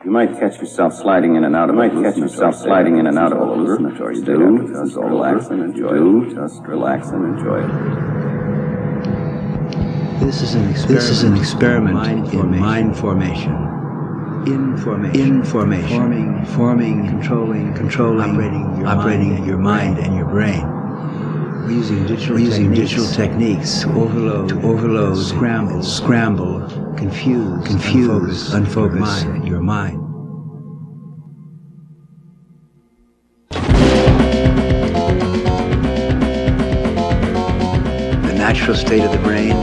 You might catch yourself sliding in and out of a hallucinatory state. Just relax and enjoy it. Just relax and enjoy it. This is an experiment in mind formation. Information. Forming, controlling, operating your mind and your brain. We're using digital techniques to overload, scramble, confuse, unfocus your mind. The natural state of the brain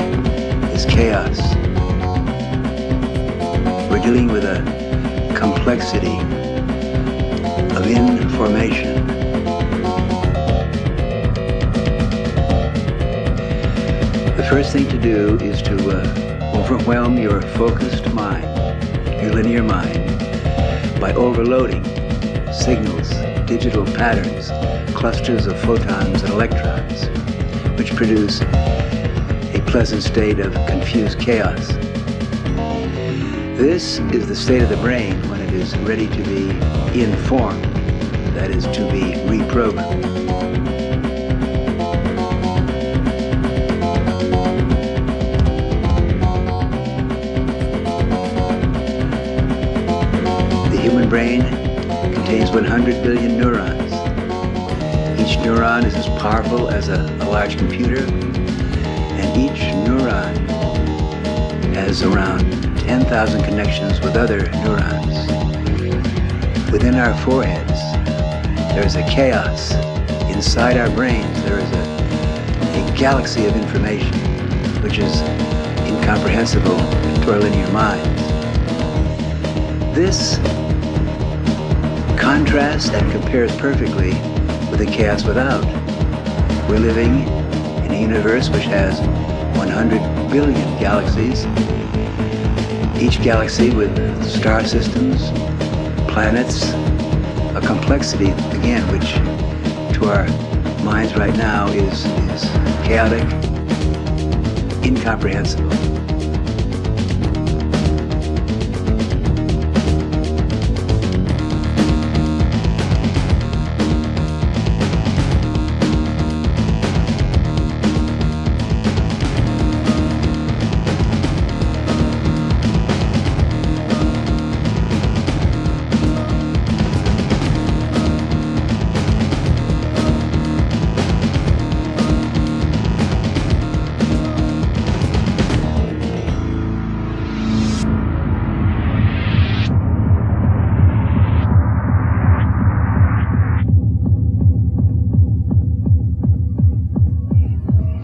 is chaos. We're dealing with a complexity of information. The first thing to do is to overwhelm your focused mind, your linear mind, by overloading signals, digital patterns, clusters of photons and electrons, which produce a pleasant state of confused chaos. This is the state of the brain when it is ready to be informed, that is, to be reprogrammed. The human brain contains 100 billion neurons. Each neuron is as powerful as a large computer, and each neuron has around 10,000 connections with other neurons. Within our foreheads, there is a chaos. Inside our brains, there is a galaxy of information which is incomprehensible to our linear minds. This contrasts and compares perfectly with the chaos without. We're living in a universe which has 100 billion galaxies, each galaxy with star systems, planets, a complexity, again, which to our minds right now is chaotic, incomprehensible.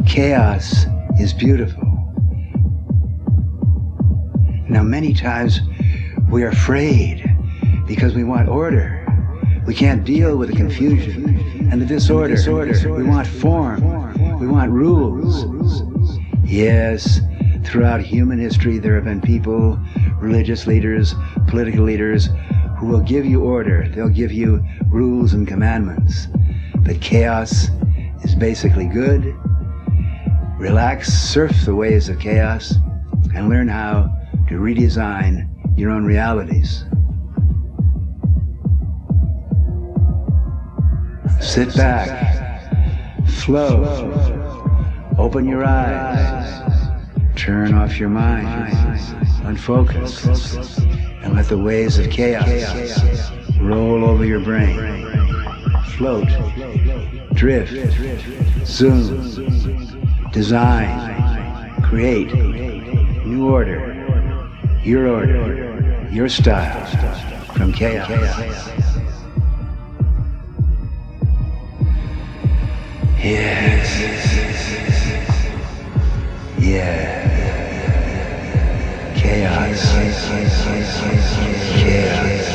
Chaos is beautiful. Now, many times we're afraid because we want order. We can't deal with the confusion and the disorder. We want form. We want rules. Yes, throughout human history, there have been people, religious leaders, political leaders, who will give you order. They'll give you rules and commandments. But chaos is basically good. Relax, surf the waves of chaos, and learn how to redesign your own realities. Sit back, flow, open your eyes, turn off your mind, unfocus, and let the waves of chaos roll over your brain. Float, drift, zoom. Design, create, new order, your style, from chaos. Yes, yeah, chaos, chaos.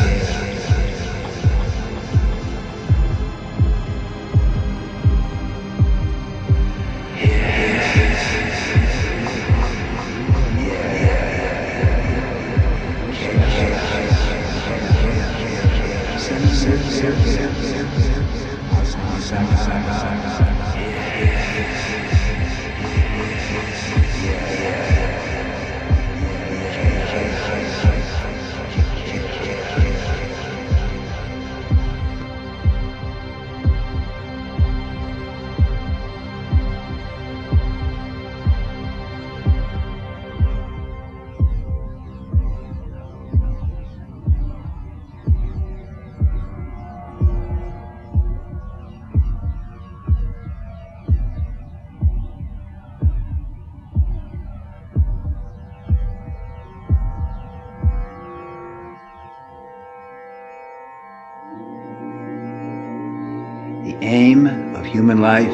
aim of human life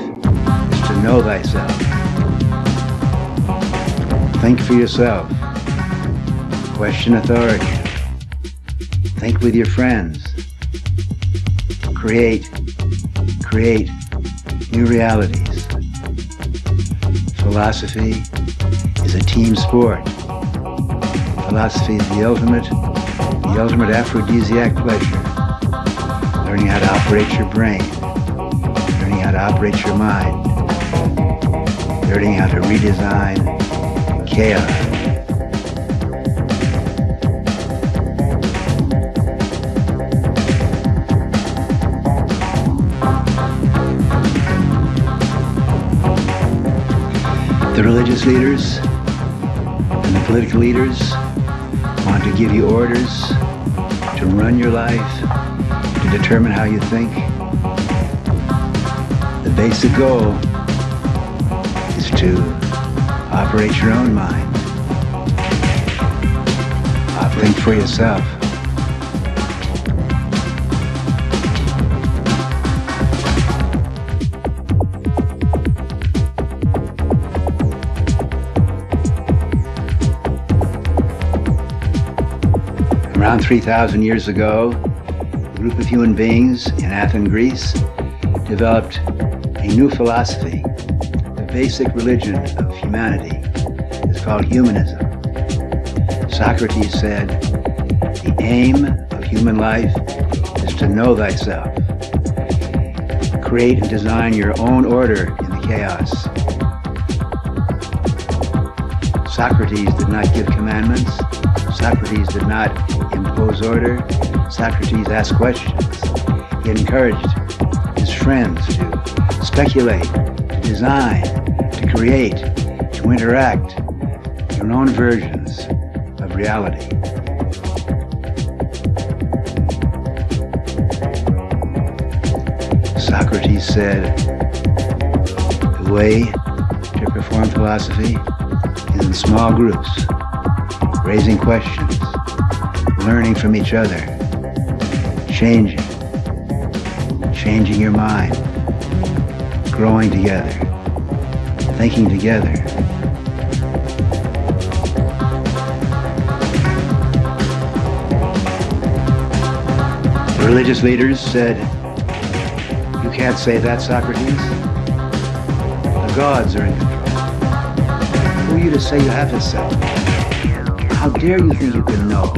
is to know thyself. Think for yourself. Question authority. Think with your friends. Create new realities. Philosophy is a team sport. Philosophy is the ultimate aphrodisiac pleasure. Learning how to operate your brain, learning how to operate your mind, learning how to redesign chaos. The religious leaders and the political leaders want to give you orders to run your life, to determine how you think. The basic goal is to operate your own mind. Think for yourself. Around 3,000 years ago, a group of human beings in Athens, Greece, developed a new philosophy. The basic religion of humanity is called humanism. Socrates said, the aim of human life is to know thyself. Create and design your own order in the chaos. Socrates did not give commandments. Socrates did not impose order. Socrates asked questions. He encouraged his friends to speculate, to design, to create, to interact their own versions of reality. Socrates said, the way to perform philosophy is in small groups, raising questions, learning from each other, changing your mind, growing together, thinking together. The religious leaders said, you can't say that, Socrates. The gods are in control. Who are you to say you have to say? How dare you think you can know?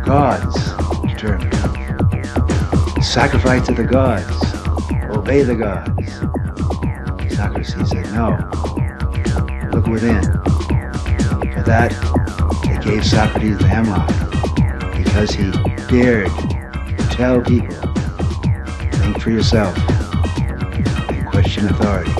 Gods determine. Sacrifice to the gods. Obey the gods. Socrates said, no. Look within. For that, they gave Socrates the hemlock, because he dared to tell people, think for yourself and question authority.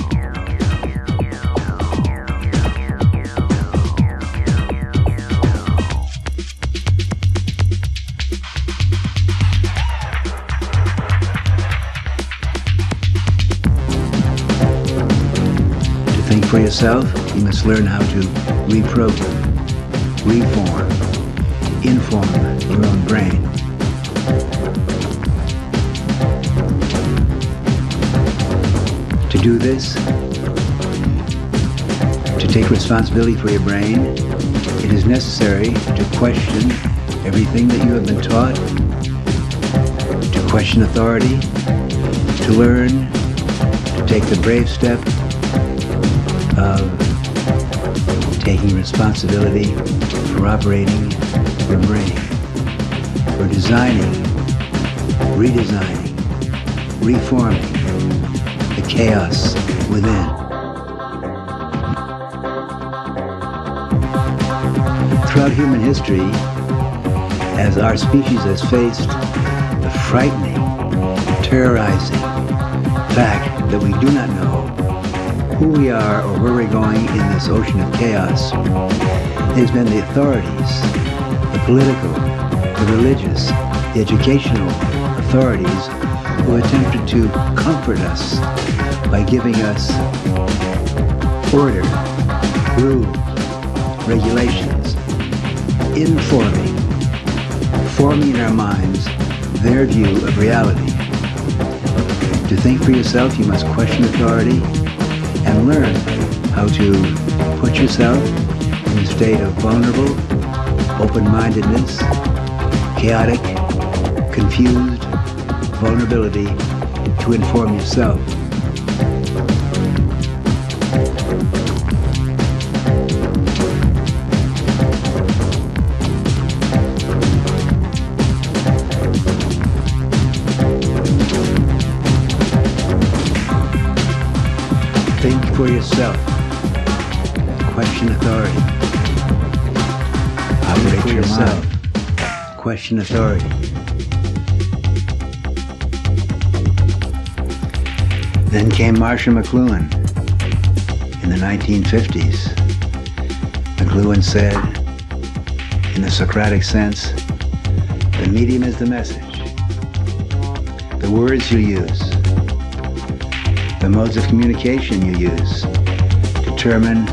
For yourself, you must learn how to reprogram, reform, inform your own brain. To do this, to take responsibility for your brain, it is necessary to question everything that you have been taught, to question authority, to learn, to take the brave step of taking responsibility for operating your brain, for designing, redesigning, reforming the chaos within. Throughout human history, as our species has faced the frightening, terrorizing fact that we do not know who we are or where we're going in this ocean of chaos, it has been the authorities, the political, the religious, the educational authorities who attempted to comfort us by giving us order, rules, regulations, forming in our minds their view of reality. To think for yourself, you must question authority and learn how to put yourself in a state of vulnerable, open-mindedness, chaotic, confused vulnerability to inform yourself. Think for yourself. Question authority. Operate for yourself. Question authority. Then came Marshall McLuhan in the 1950s. McLuhan said, in the Socratic sense, the medium is the message. The words you use, the modes of communication you use, determine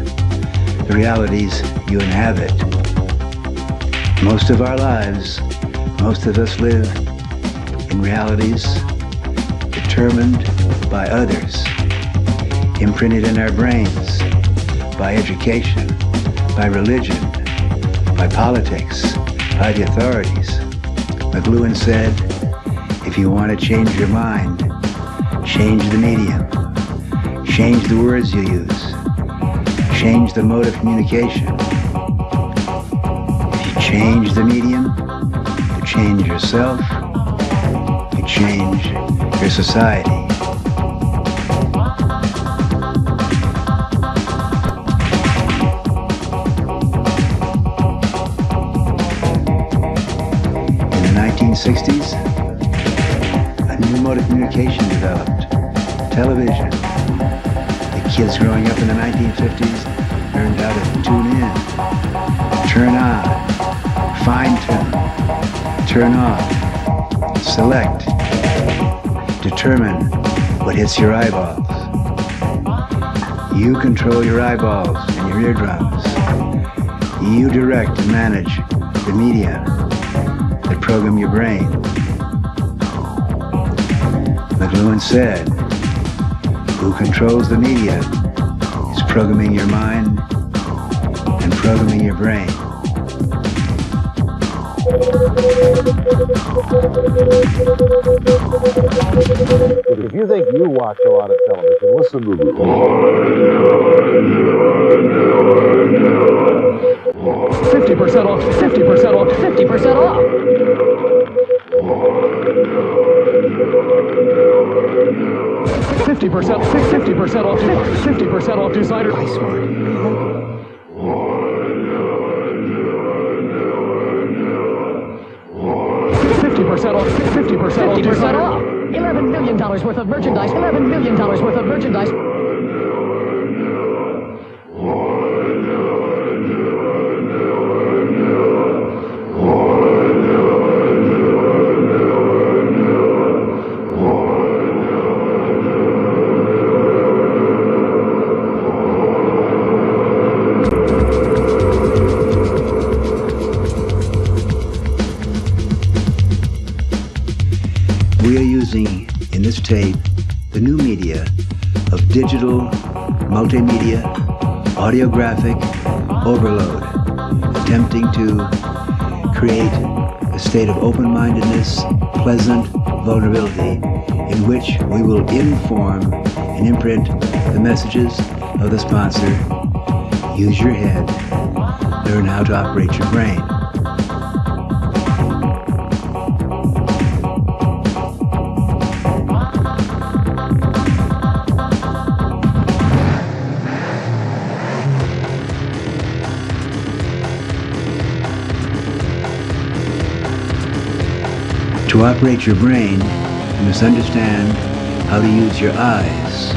the realities you inhabit. Most of our lives, most of us live in realities determined by others, imprinted in our brains, by education, by religion, by politics, by the authorities. McLuhan said, if you want to change your mind, change the medium, change the words you use, change the mode of communication. If you change the medium, you change yourself, you change your society. In the 1960s, a new mode of communication developed, television. The kids growing up in the 1950s learned how to tune in, turn on, fine-tune, turn off, select, determine what hits your eyeballs. You control your eyeballs and your eardrums. You direct and manage the media that program your brain. McLuhan said, who controls the media is programming your mind and programming your brain. If you think you watch a lot of television, listen to this. 50% off, 50% off, 50% off. 50% off, 50% off designer. I smart. 50% off, 50% off. $11 million worth of merchandise, $11 million worth of merchandise. We are using, in this tape, the new media of digital, multimedia, audiographic overload, attempting to create a state of open-mindedness, pleasant vulnerability, in which we will inform and imprint the messages of the sponsor. Use your head, learn how to operate your brain. To operate your brain, you must understand how to use your eyes.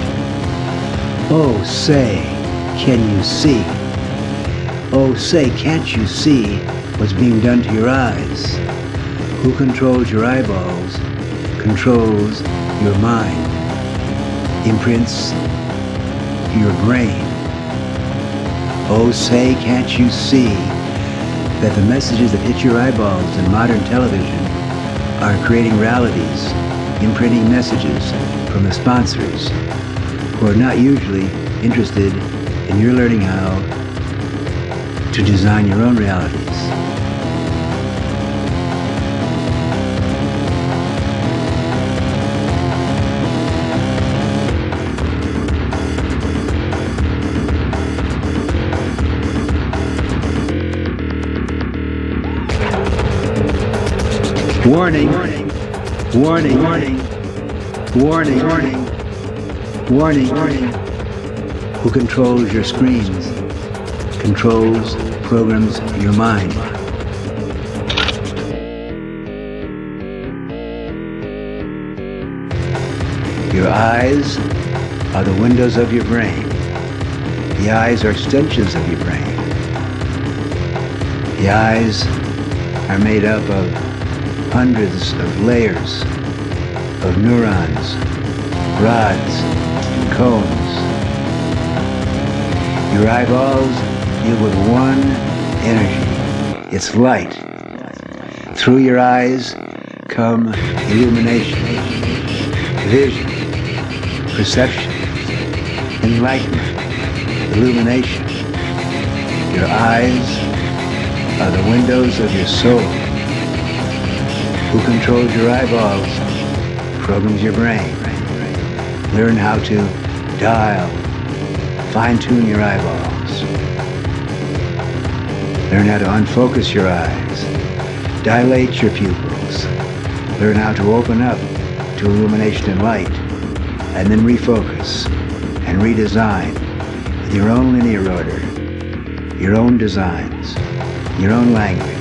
Oh, say, can you see? Oh, say, can't you see what's being done to your eyes? Who controls your eyeballs controls your mind, imprints your brain. Oh, say, can't you see that the messages that hit your eyeballs in modern television are creating realities, imprinting messages, from the sponsors, who are not usually interested in your learning how to design your own realities. Warning, warning, warning, warning, warning, warning, warning, warning. Who controls your screens, controls, programs your mind. Your eyes are the windows of your brain. The eyes are extensions of your brain. The eyes are made up of hundreds of layers of neurons, rods, and cones. Your eyeballs deal with one energy. It's light. Through your eyes come illumination, vision, perception, enlightenment, illumination. Your eyes are the windows of your soul. Who controls your eyeballs programs your brain. Learn how to dial, fine-tune your eyeballs. Learn how to unfocus your eyes, dilate your pupils. Learn how to open up to illumination and light, and then refocus and redesign with your own linear order, your own designs, your own language.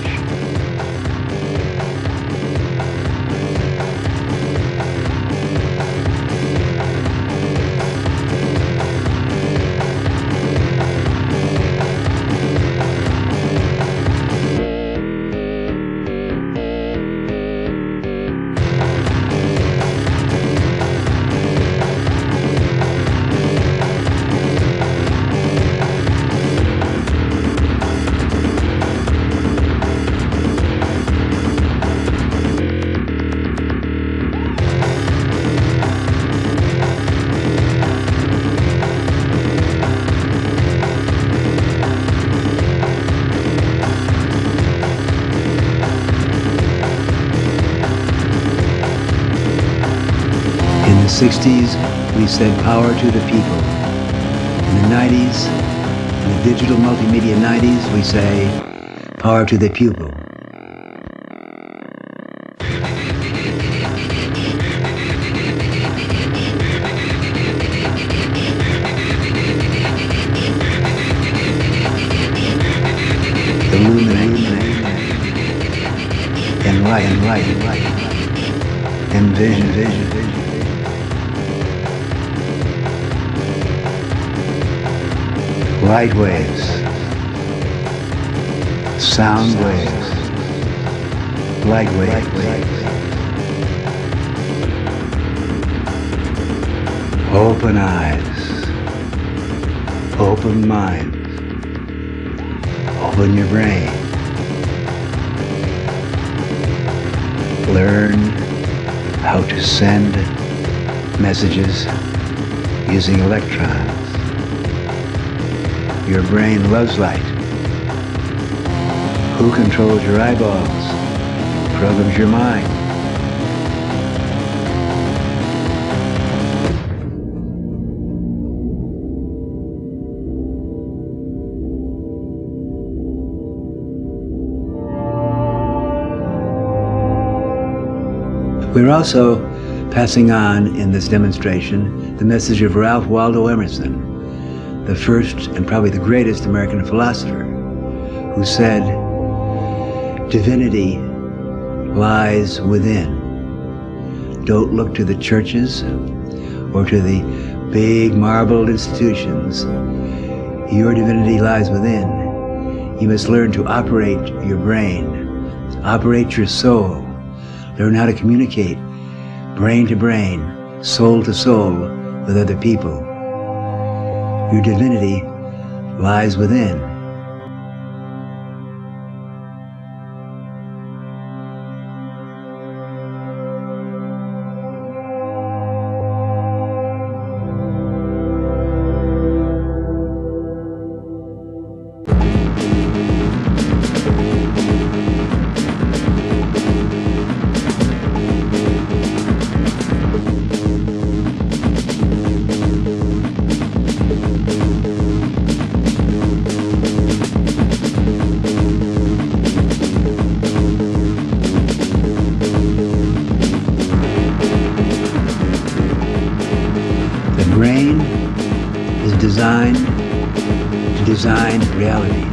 In the 60s, we said power to the people. In the 90s, in the digital multimedia 90s, we say power to the pupil. Illuminate, enlighten, envision. Light waves, sound waves, light waves. Open eyes, open mind, open your brain. Learn how to send messages using electrons. Your brain loves light. Who controls your eyeballs? Programs your mind. We're also passing on in this demonstration the message of Ralph Waldo Emerson, the first and probably the greatest American philosopher, who said, "Divinity lies within. Don't look to the churches or to the big marbled institutions. Your divinity lies within. You must learn to operate your brain, operate your soul, learn how to communicate brain to brain, soul to soul with other people. Your divinity lies within." The brain is designed to design realities.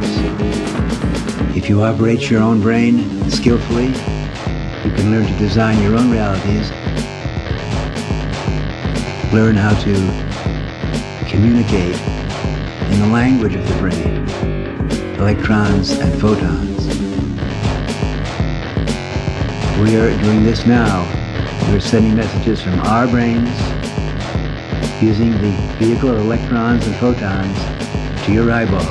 If you operate your own brain skillfully, you can learn to design your own realities, learn how to communicate in the language of the brain, electrons and photons. We are doing this now. We're sending messages from our brains using the vehicle of electrons and photons to your eyeballs.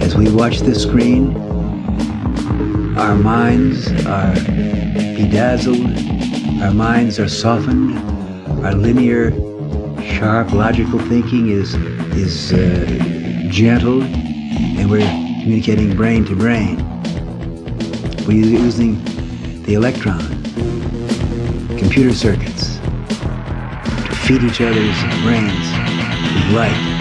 As we watch this screen, our minds are bedazzled, our minds are softened, our linear, sharp, logical thinking is gentle, and we're communicating brain to brain. We're using the electron, computer circuits, to feed each other's brains with light.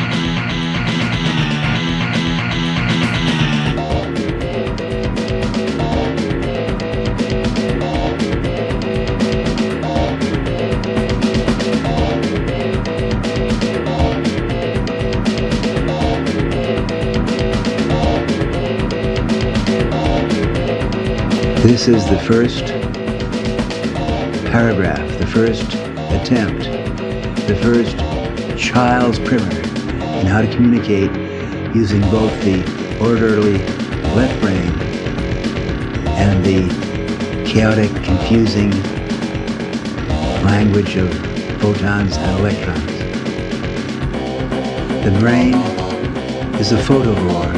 This is the first paragraph, the first attempt, the first child's primer in how to communicate using both the orderly left brain and the chaotic, confusing language of photons and electrons. The brain is a photovore.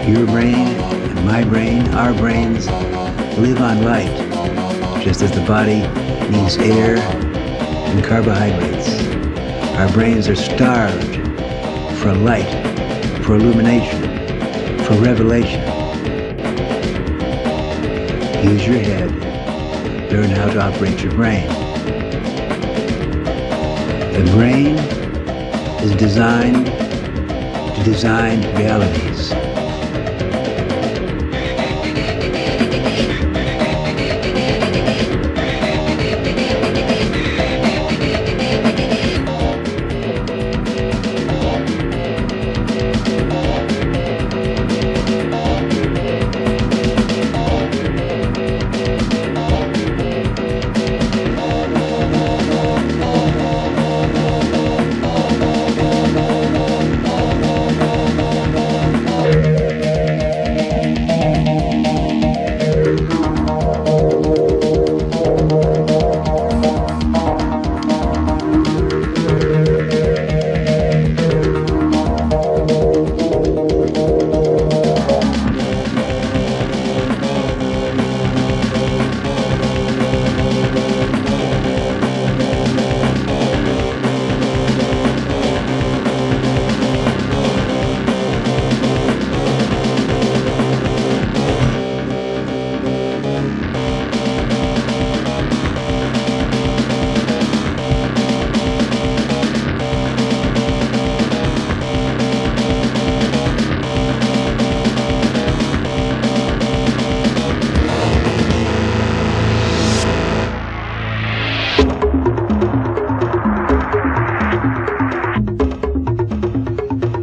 Your brain, my brain, our brains live on light, just as the body needs air and carbohydrates. Our brains are starved for light, for illumination, for revelation. Use your head. Learn how to operate your brain. The brain is designed to design realities.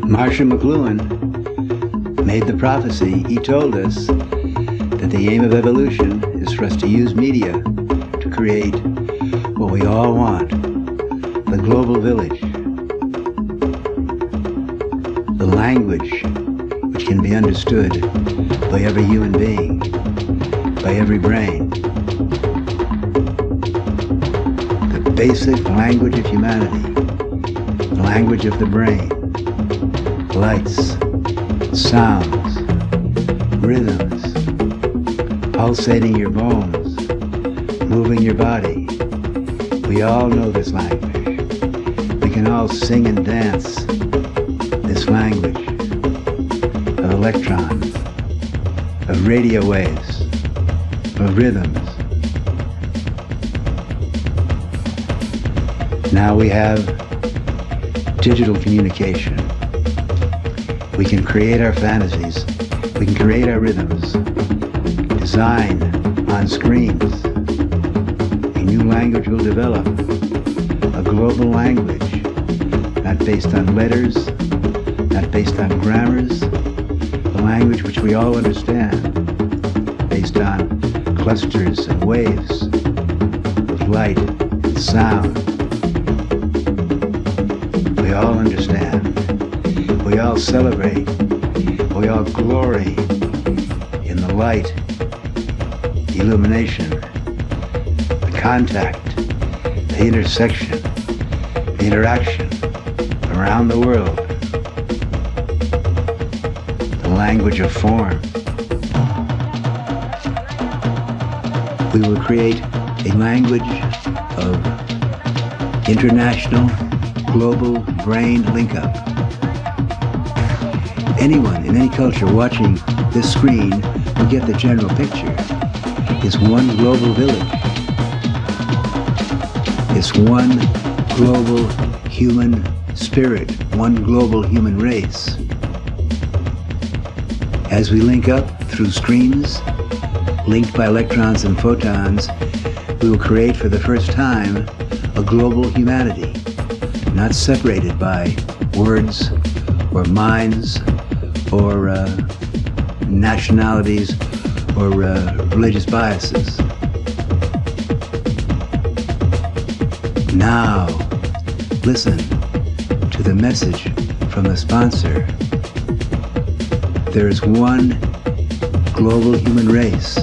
Marshall McLuhan made the prophecy. He told us that the aim of evolution is for us to use media to create what we all want, the global village, the language which can be understood by every human being, by every brain, the basic language of humanity, the language of the brain. Lights, sounds, rhythms, pulsating your bones, moving your body. We all know this language. We can all sing and dance this language. electrons, of radio waves, of rhythms. Now we have digital communication. We can create our fantasies. We can create our rhythms. Design on screens. A new language will develop. A global language, not based on letters, not based on grammars, a language which we all understand, based on clusters and waves of light and sound. We all understand. We all celebrate. We all glory in the light, the illumination, the contact, the intersection, the interaction around the world. The language of form. We will create a language of international, global brain link-up. Anyone in any culture watching this screen will get the general picture. It's one global village. It's one global human spirit, one global human race. As we link up through screens, linked by electrons and photons, we will create for the first time a global humanity, not separated by words or minds or nationalities or religious biases. Now, listen to the message from the sponsor. There is one global human race.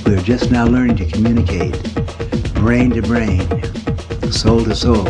We are just now learning to communicate brain to brain, soul to soul.